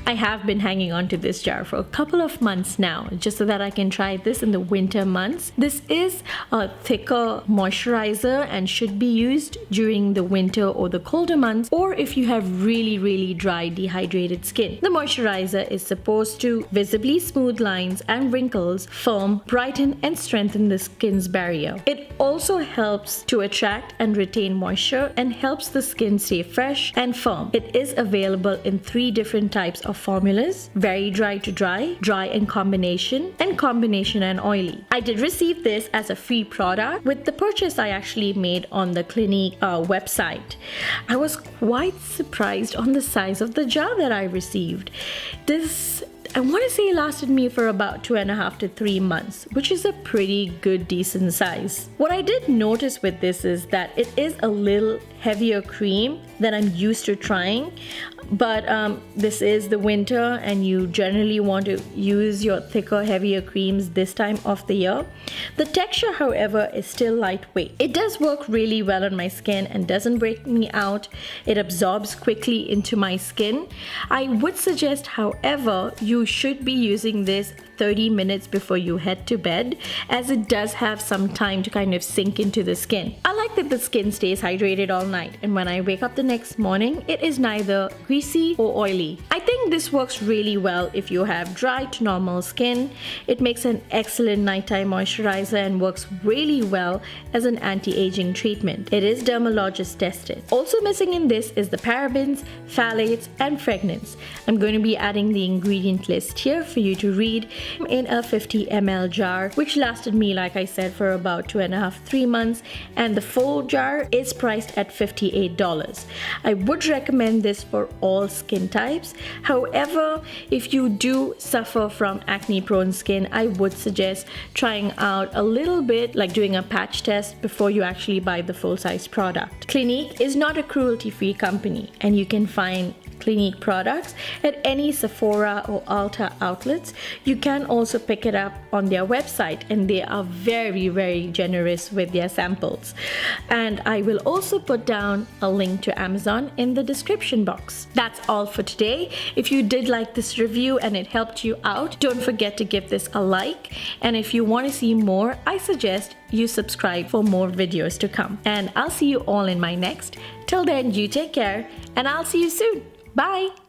I have been hanging on to this jar for a couple of months now, just so that I can try this in the winter months. This is a thicker moisturizer and should be used during the winter or the colder months, or if you have really dry, dehydrated skin. The moisturizer is supposed to visibly smooth lines and wrinkles, firm, brighten, and strengthen the skin's barrier. It also helps to attract and retain moisture and helps the skin stay fresh and firm. It is available in 3 different types of formulas: very dry to dry, dry and combination and oily. I did receive this as a free product with the purchase I actually made on the Clinique website. I was quite surprised on the size of the jar that I received. This, I want to say, lasted me for about 2.5 to 3 months, which is a pretty good, decent size. What I did notice with this is that it is a little heavier cream than I'm used to trying, but this is the winter and you generally want to use your thicker, heavier creams this time of the year. The texture, however, is still lightweight. It does work really well on my skin and doesn't break me out. It absorbs quickly into my skin. I would suggest, however, you should be using this 30 minutes before you head to bed, as it does have some time to kind of sink into the skin. I like that the skin stays hydrated all night, and when I wake up the next morning, it is neither greasy or oily. I think this works really well if you have dry to normal skin. It makes an excellent nighttime moisturizer and works really well as an anti-aging treatment. It is dermatologist tested. Also missing in this is the parabens, phthalates, and fragrance. I'm going to be adding the ingredient list here for you to read in a 50 ml jar, which lasted me, like I said, for about 2.5-3 months, and the full jar is priced at $58. I would recommend this for all skin types. However, if you do suffer from acne prone skin, I would suggest trying out a little bit, like doing a patch test before you actually buy the full-size product. Clinique is not a cruelty-free company, and you can find Clinique products at any Sephora or Ulta outlets. You can also pick it up on their website, and they are very generous with their samples. And I will also put down a link to Amazon in the description box. That's all for today. If you did like this review and it helped you out, don't forget to give this a like. And if you want to see more, I suggest you subscribe for more videos to come. And I'll see you all in my next. Till then, you take care, and I'll see you soon. Bye!